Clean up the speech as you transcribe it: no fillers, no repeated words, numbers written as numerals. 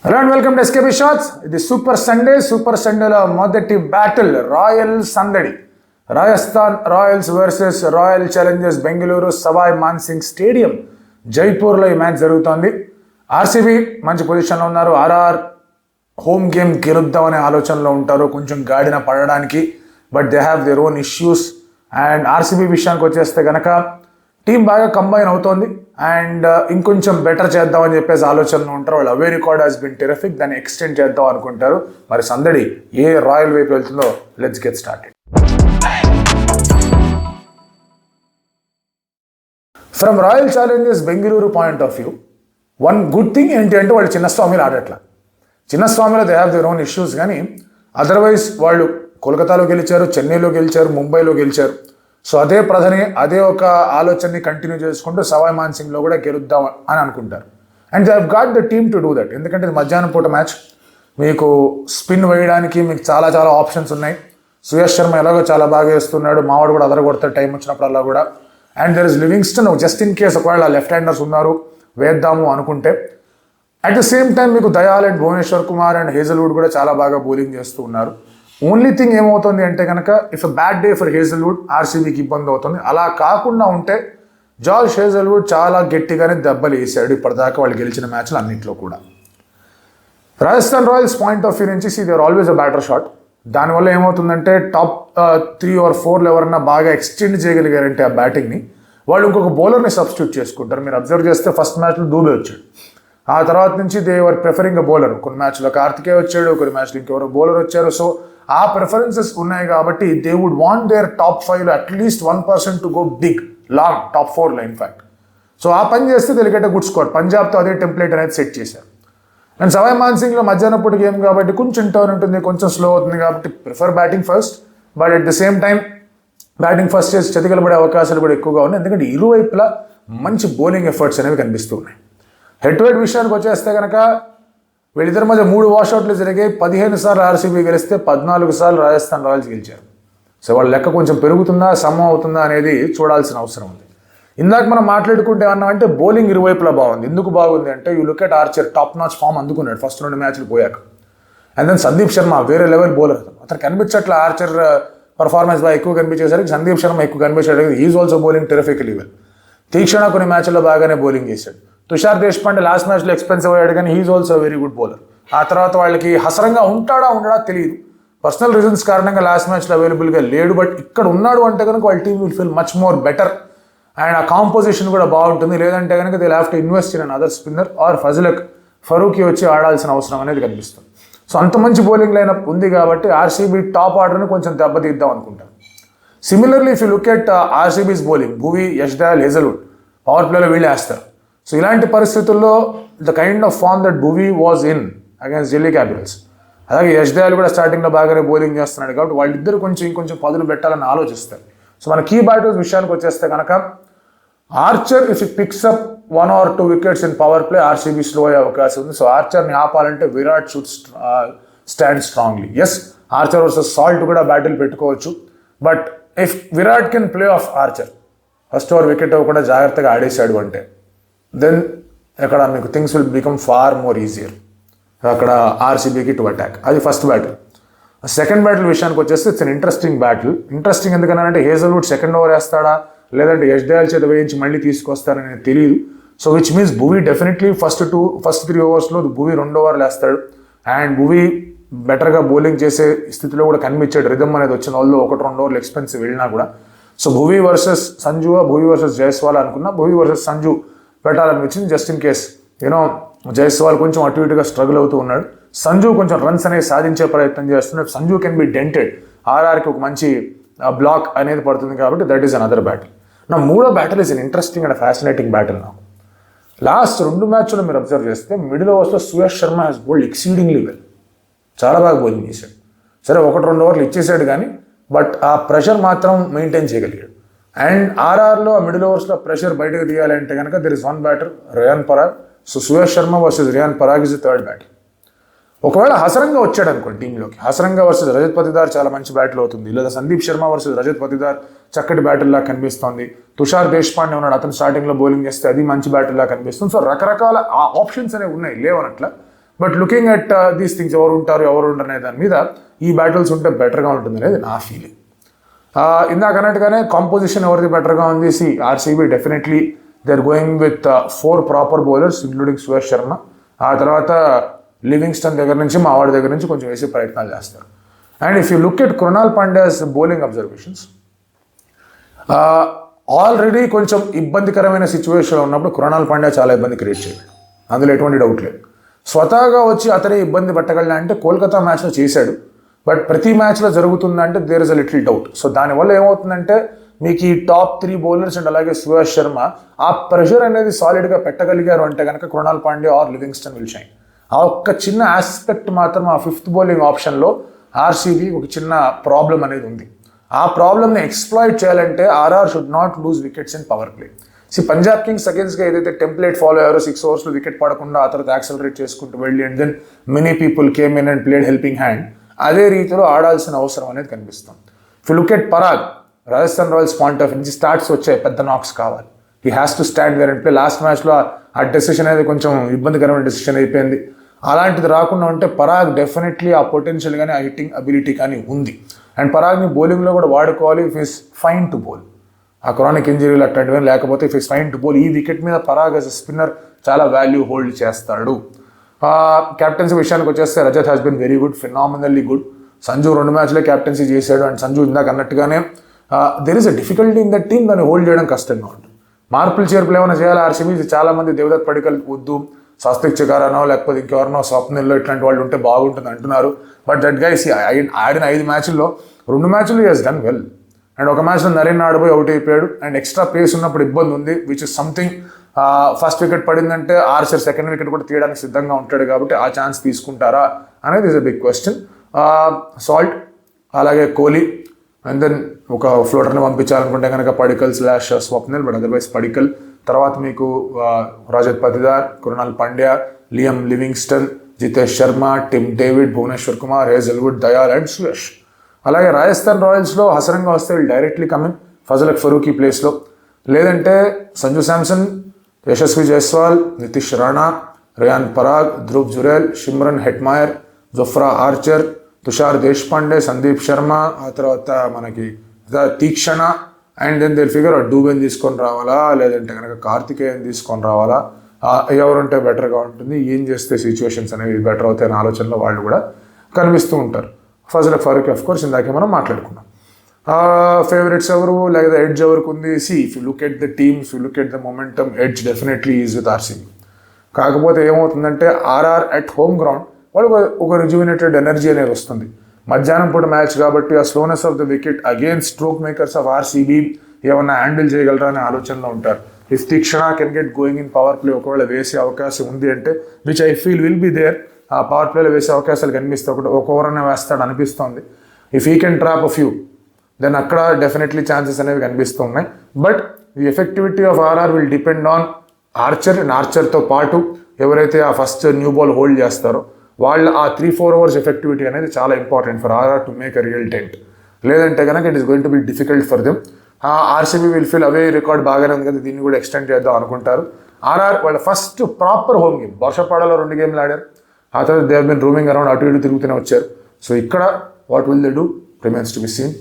Hello and welcome to SKP shots. ఇది super సండేలో మొదటి బ్యాటిల్ రాయల్ సందడి. Rajasthan Royals versus Royal Challengers Bengaluru Sawai Mansingh stadium జైపూర్లో ఈ మ్యాచ్ జరుగుతోంది. ఆర్సీబీ మంచి పొజిషన్లో ఉన్నారు. ఆర్ఆర్ హోమ్ గేమ్ గెలుద్దామనే ఆలోచనలో ఉంటారు, కొంచెం గాడిన పడడానికి. But they have their own issues. And RCB విషయానికి వచ్చేస్తే కనుక టీం బాగా కంబైన్ అవుతోంది అండ్ ఇంకొంచెం బెటర్ చేద్దామని చెప్పేసి ఆలోచనలో ఉంటారు. వాళ్ళు away record has been terrific, దాన్ని ఎక్స్టెండ్ చేద్దాం అనుకుంటారు. మరి సందడి ఏ రాయల్ వైపు వెళ్తుందో let's get started. From Royal Challengers Bengaluru point of view, one good thing ఏంటి అంటే వాళ్ళు చిన్నస్వామిలో ఆడట్లా. చిన్నస్వామిలో they have their own issues, కానీ అదర్వైజ్ వాళ్ళు కోల్కతాలో గెలిచారు, చెన్నైలో గెలిచారు, ముంబైలో గెలిచారు. సో అదే ఒక ఆలోచనని కంటిన్యూ చేసుకుంటూ సవాయ్ మాన్సింగ్లో కూడా గెలుద్దాం అని అనుకుంటారు. And they have got the team to do that. ఎందుకంటే ఇది మధ్యాహ్నం పూట మ్యాచ్, మీకు స్పిన్ వేయడానికి మీకు చాలా ఆప్షన్స్ ఉన్నాయి. సుయష్ శర్మ ఎలాగో చాలా బాగా వేస్తున్నాడు, మావాడు కూడా అదరగొడతాడు టైం వచ్చినప్పుడల్లా కూడా. And there is Livingstone, just in case ఒకవేళ లెఫ్ట్ హ్యాండర్స్ ఉన్నారు వేద్దాము అనుకుంటే. అట్ ద సేమ్ టైం మీకు Dayal and Bhuvneshwar Kumar and Hazlewood కూడా చాలా బాగా బౌలింగ్ చేస్తూ ఉన్నారు. ఓన్లీ థింగ్ ఏమవుతుంది అంటే కనుక if a bad day for Hazlewood ఆర్సీబీకి ఇబ్బంది అవుతుంది. అలా కాకుండా ఉంటే జాష్ హేజల్వుడ్ చాలా గట్టిగానే దెబ్బలు వేసాడు ఇప్పటిదాకా వాళ్ళు గెలిచిన మ్యాచ్లు అన్నింటిలో కూడా. Rajasthan Royals point of view నుంచి they are always a batter shot. దానివల్ల ఏమవుతుందంటే టాప్ 3 or 4 ఎవరన్నా బాగా ఎక్స్టెండ్ చేయగలిగారంటే ఆ బ్యాటింగ్ని, వాళ్ళు ఇంకొక బౌలర్ని సబ్స్టిట్యూట్ చేసుకుంటారు. మీరు అబ్జర్వ్ చేస్తే ఫస్ట్ మ్యాచ్లో దూబే వచ్చాడు, ఆ తర్వాత నుంచి they are preferring a bowler. కొన్ని మ్యాచ్లో కార్తికేయ వచ్చాడు, కొన్ని మ్యాచ్లో ఇంకెవరో బౌలర్ వచ్చారు. సో ఆ ప్రిఫరెన్సెస్ ఉన్నాయి కాబట్టి they would want their top 5లో at least 1% to go big long, top 4లో ఇన్ఫాక్ట్. సో ఆ పని చేస్తే they will get a good score. పంజాబ్తో అదే టెంప్లెట్ అనేది సెట్ చేశారు. అండ్ సవాయ్ మాన్సింగ్లో మధ్యాహ్నం పూట గేమ్ కాబట్టి కొంచెం టర్న్ ఉంటుంది, కొంచెం స్లో అవుతుంది కాబట్టి prefer batting first. But at the same time batting first చేసి చతికిలబడే అవకాశాలు కూడా ఎక్కువగా ఉన్నాయి, ఎందుకంటే ఇరువైపులా మంచి బౌలింగ్ ఎఫర్ట్స్ అనేవి కనిపిస్తూ ఉన్నాయి. హెడ్ టు హెడ్ విషయానికి వచ్చేస్తే కనుక వీళ్ళిద్దరి మధ్య 3 వాషౌట్లు జరిగాయి. 15 సార్లు ఆర్సీబీ గెలిస్తే 14 సార్లు రాజస్థాన్ రాయల్స్ గెలిచారు. సో వాళ్ళ లెక్క కొంచెం పెరుగుతుందా సమం అవుతుందా అనేది చూడాల్సిన అవసరం ఉంది. ఇందాక మనం మాట్లాడుకుంటే ఏమన్నామంటే బౌలింగ్ ఇరువైపులా బాగుంది. ఎందుకు బాగుంది అంటే you look at Archer, top notch form అందుకున్నాడు ఫస్ట్ 2 మ్యాచ్లు పోయాక. అండ్ దెన్ సందీప్ శర్మ వేరే లెవెల్ బౌలర్. అతను కనిపించట్ల ఆర్చర్ పర్ఫార్మెన్స్ బాగా ఎక్కువ కనిపించేసరికి సందీప్ శర్మ ఎక్కువ కనిపించాడు. Is also bowling terrifically well. Theekshana కొన్ని మ్యాచ్ల్లో బాగానే బౌలింగ్ చేశాడు. తుషార్ దేశ్పాండే లాస్ట్ మ్యాచ్లో ఎక్స్పెన్సివ్ అయ్యాడు, కానీ he is also very good bowler. ఆ తర్వాత వాళ్ళకి హసరంగా ఉండడా తెలియదు, పర్సనల్ రీజన్స్ కారణంగా లాస్ట్ మ్యాచ్లో అవైలబుల్గా లేడు. బట్ ఇక్కడ ఉన్నాడు అంటే కనుక వాళ్ళ team will feel much more better and ఆ కాంపోజిషన్ కూడా బాగుంటుంది. లేదంటే కనుక they have to invest in other spinner or Farooqi వచ్చి ఆడాల్సిన అవసరం అనేది కనిపిస్తుంది. సో అంత మంచి బౌలింగ్ లైనప్ ఉంది కాబట్టి ఆర్సీబీ టాప్ ఆర్డర్ని కొంచెం దెబ్బతీద్దాం అనుకుంటారు. Similarly if you look at RCB's bowling, Bhuvi, Yash Dayal, Hazlewood power ప్లేలో వీళ్ళే వేస్తారు. సో ఇలాంటి పరిస్థితుల్లో the kind of form that Bhuvi was in against Delhi Capitals, అలాగే యష్ దయాల్ కూడా స్టార్టింగ్లో బాగానే బౌలింగ్ చేస్తున్నాడు కాబట్టి వాళ్ళిద్దరు ఇంకొంచెం పదులు పెట్టాలని ఆలోచిస్తారు. సో మన కీ బ్యాటర్స్ విషయానికి వచ్చేస్తే కనుక Archer if it picks up 1 or 2 wickets in power play RCB slow అయ్యే అవకాశం ఉంది. సో ఆర్చర్ని ఆపాలంటే Virat should stand strongly. Yes, Archer versus Salt కూడా బ్యాటిల్ పెట్టుకోవచ్చు. But if Virat can play off Archer first over wicket కూడా జాగ్రత్తగా ఆడేశాడు అంటే దెన్ అక్కడ మీకు things will become far more easier అక్కడ ఆర్సీబీకి టు అటాక్. అది ఫస్ట్ బ్యాటిల్. సెకండ్ బ్యాటిల్ విషయానికి వచ్చేస్తే it's an interesting battle. Interesting ఎందుకనంటే హేజల్వుడ్ సెకండ్ ఓవర్ వేస్తాడా లేదంటే యష్ దయాల్ చేత వేయించి మళ్ళీ తీసుకొస్తారని తెలియదు. So which means Bhuvi definitely first 3 ఓవర్స్లో భువి 2 ఓవర్లు వేస్తాడు. అండ్ భువి బెటర్గా బౌలింగ్ చేసే స్థితిలో కూడా కనిపించాడు. రిథమ్ అనేది వచ్చిన వాళ్ళు 1-2 ఓవర్లు ఎక్స్పెన్సివ్ వెళ్ళినా కూడా. So Bhuvi versus Sanju, Bhuvi versus Jaiswal అనుకున్నా భువి వర్సెస్ సంజు పెట్టాలనిపించింది. జస్ట్ ఇన్ కేస్ జైస్వాల్ కొంచెం అటు ఇటుగా స్ట్రగుల్ అవుతూ ఉన్నాడు, సంజు కొంచెం రన్స్ అనేది సాధించే ప్రయత్నం చేస్తున్నాడు. సంజు కెన్ బి డెంటెడ్, ఆర్ఆర్కి ఒక మంచి బ్లాక్ అనేది పడుతుంది కాబట్టి దట్ ఈస్ అనదర్ బ్యాటిల్. నా మూడో battle is an interesting and fascinating battle. నాకు లాస్ట్ 2 మ్యాచ్లో మీరు అబ్జర్వ్ చేస్తే మిడిల్ ఓవర్స్లో Suyash Sharma has bowled exceedingly well, చాలా బాగా బౌలింగ్ చేశాడు. సరే 1-2 ఓవర్లు ఇచ్చేసాడు కానీ బట్ ఆ ప్రెషర్ మాత్రం మెయింటైన్ చేయగలిగాడు. అండ్ ఆర్ఆర్లో ఆ మిడిల్ ఓవర్స్లో ప్రెషర్ బయటకు తీయాలంటే కనుక there is 1 batter Riyan Parag. So Suyash Sharma versus Riyan Parag is the third batter. ఒకవేళ హసరంగా వచ్చాడు అనుకోండి టీంలోకి, హసరంగా వర్సెస్ రజత్ పతిదార్ చాలా మంచి బ్యాటిల్ అవుతుంది. లేదా సందీప్ శర్మ వర్సెస్ రజత్ పతిదార్ చక్కటి బ్యాటిల్లా కనిపిస్తోంది. తుషార్ దేశ్పాండే ఉన్నాడు, అతను స్టార్టింగ్లో బౌలింగ్ చేస్తే అది మంచి బ్యాటిల్లా కనిపిస్తుంది. సో రకరకాల ఆప్షన్స్ అనేవి ఉన్నాయి, లేవనట్ల. But looking at these things ఎవరు ఉంటారు ఎవరు ఉండరు అనే దాని మీద ఈ బ్యాటిల్స్ ఉంటే బెటర్గా ఉంటుంది అనేది నా ఫీలింగ్. ఇందాక అన్నట్టుగానే కాంపోజిషన్ ఎవరిది బెటర్గా ఉంది? RCB definitely they are going with 4 proper bowlers including Suresh Sharma. ఆ తర్వాత లివింగ్స్టన్ దగ్గర నుంచి మా వాడి దగ్గర నుంచి కొంచెం వేసే ప్రయత్నాలు చేస్తారు. And if you look at Krunal Pandyas bowling observations, already కొంచెం ఇబ్బందికరమైన సిచ్యువేషన్లో ఉన్నప్పుడు కృణాల్ పాండ్యా చాలా ఇబ్బంది క్రియేట్ చేయలేదు, అందులో ఎటువంటి డౌట్ లేదు. స్వతహాగా వచ్చి అతనే ఇబ్బంది పట్టగలనా అంటే కోల్కతా మ్యాచ్లో చేశాడు, బట్ ప్రతి మ్యాచ్లో జరుగుతుందంటే there is a little doubt. So దానివల్ల ఏమవుతుందంటే మీకు ఈ టాప్ 3 బౌలర్స్ అండ్ అలాగే సురేష్ శర్మ ఆ ప్రెషర్ అనేది సాలిడ్గా పెట్టగలిగారు అంటే కనుక Krunal Pandya or Livingstone will shine. ఆ ఒక్క చిన్న ఆస్పెక్ట్ మాత్రం ఆ 5th బౌలింగ్ ఆప్షన్లో ఆర్సీబీ ఒక చిన్న ప్రాబ్లం అనేది ఉంది. ఆ ప్రాబ్లమ్ని ఎక్స్ప్లాయిట్ చేయాలంటే RR should not lose wickets in power play. Punjab Kings అగేన్స్ట్గా ఏదైతే టెంప్లెట్ ఫాలో అయ్యారో 6 ఓవర్స్లో వికెట్ పడకుండా ఆ తర్వాత యాక్సలరేట్ చేసుకుంటూ వెళ్ళి and then many people came in and played helping hand, అదే రీతిలో ఆడాల్సిన అవసరం అనేది కనిపిస్తుంది. If you look at Parag, Rajasthan Royals point of నుంచి స్టార్ట్స్ వచ్చాయి, పెద్ద నాక్స్ కావాలి, he has to stand there and play. Last మ్యాచ్లో ఆ డెసిషన్ అనేది కొంచెం ఇబ్బందికరమైన డెసిషన్ అయిపోయింది. అలాంటిది రాకుండా ఉంటే పరాగ్ డెఫినెట్లీ ఆ పొటెన్షియల్ కానీ ఆ హిట్టింగ్ అబిలిటీ కానీ ఉంది. అండ్ పరాగ్ని బౌలింగ్లో కూడా వాడుకోవాలి if he's fine to bowl. ఆ క్రానిక్ ఇంజరీలు అట్లాంటివి లేకపోతే if he's fine to bowl, ఈ వికెట్ మీద పరాగ్ యాజ్ అ స్పిన్నర్ చాలా వాల్యూ హోల్డ్ చేస్తాడు. కెప్టెన్సీ విషయానికి వచ్చేస్తే Rajat has been very good, phenomenally good. Sanju 2 మ్యాచ్లే కెప్టెన్సీ చేశాడు. అండ్ సంజు ఇందాక అన్నట్టుగానే there is a difficulty in that team, దాన్ని హోల్డ్ చేయడం కష్టంగా ఉంటుంది. మార్పులు చేర్పులు ఏమైనా చేయాలి ఆర్సీబీ. చాలామంది దేవదత్ పడికల్ వద్దు, స్వస్తిక్ చికారానో లేకపోతే ఇంకెవరినో స్వప్నిల్లో ఇట్లాంటి వాళ్ళు ఉంటే బాగుంటుంది అంటున్నారు. బట్ దట్ గైస్ ఆడిన 5 మ్యాచ్ల్లో 2 మ్యాచ్లు he has done well. And ఒక మ్యాచ్లో నరేన్ ఆడిపోయి అవుట్ అయిపోయాడు. అండ్ ఎక్స్ట్రా పేస్ ఉన్నప్పుడు ఇబ్బంది ఉంది, which is something. First wicket పడిందంటే ఆర్చర్ సెకండ్ వికెట్ కూడా తీయడానికి సిద్ధంగా ఉంటాడు కాబట్టి ఆ ఛాన్స్ తీసుకుంటారా అనేది is a big question. Salt అలాగే కోహ్లీ అండ్ దెన్ ఒక ఫ్లోటర్ని పంపించాలనుకుంటే కనుక పడికల్ / స్వప్నిల్, బట్ అదర్వైజ్ పడికల్. తర్వాత మీకు Rajat Patidar, Krunal Pandya, Liam Livingstone, Jitesh Sharma, Tim David, Bhubaneswar Kumar, Hazlewood, Dayal and Suresh. అలాగే రాజస్థాన్ రాయల్స్లో హసరంగా వస్తే వీళ్ళు డైరెక్ట్లీ కమిన్ ఫజల్ ఫరూకీ ప్లేస్లో, లేదంటే Sanju Samson, Yashasvi Jaiswal, Nitish Rana, Riyan Parag, Dhruv Jurel, Shimron Hetmyer, Jofra Archer, Tushar Deshpande, Sandeep Sharma, ఆ తర్వాత మనకి Theekshana. And then they figure డూబెన్ తీసుకొని రావాలా లేదంటే కనుక కార్తికేయన్ తీసుకొని రావాలా, ఎవరుంటే బెటర్గా ఉంటుంది, ఏం చేస్తే సిచ్యువేషన్స్ అనేవి బెటర్ అవుతాయి అనే ఆలోచనలో వాళ్ళు కూడా కనిపిస్తూ ఉంటారు. ఫజల్ ఫరూక్ ఆఫ్ కోర్స్ ఇందాకే మనం మాట్లాడుకున్నాం. ఫేవరెట్స్ ఎవరు లేదా ఎడ్జ్ ఎవరికి ఉంది? If you look at the team, if you look at the momentum, edge definitely is with RCB. కాకపోతే ఏమవుతుందంటే ఆర్ఆర్ అట్ హోమ్ గ్రౌండ్ వాళ్ళు ఒక రిజ్యూనేటెడ్ ఎనర్జీ అనేది వస్తుంది. మధ్యాహ్నం పూట మ్యాచ్ కాబట్టి ఆ slowness of the wicket against stroke makers of RCB ఏమన్నా హ్యాండిల్ చేయగలరా అనే ఆలోచనలో ఉంటారు. If Theekshana can get going in power play ఒకవేళ వేసే అవకాశం ఉంది అంటే, which I feel will be there, ఆ పవర్ ప్లేలో వేసే అవకాశాలు కనిపిస్తాయి. ఒక ఓవర్ అనే వేస్తాడు అనిపిస్తుంది. If he can trap a few then అక్కడ డెఫినెట్లీ ఛాన్సెస్ అనేవి కనిపిస్తున్నాయి. But the effectivity of RR will depend on Archer. And ఆర్చర్తో పాటు ఎవరైతే ఆ ఫస్ట్ న్యూ బాల్ హోల్డ్ చేస్తారో వాళ్ళ ఆ 3-4 ఓవర్స్ ఎఫెక్టివిటీ అనేది చాలా important for RR to make a real dent. లేదంటే కనుక it is going to be difficult for them. RCB will feel away record బాగానే ఉంది కదా, దీన్ని కూడా ఎక్స్టెండ్ చేద్దాం అనుకుంటారు. ఆర్ఆర్ వాళ్ళ ఫస్ట్ ప్రాపర్ హోమ్ గేమ్, వర్షపాడలో 2 గేమ్లు ఆడారు. ఆ తర్వాత they have been roaming around, అటు ఇటు తిరుగుతూనే వచ్చారు. సో ఇక్కడ what will they do remains to be scene.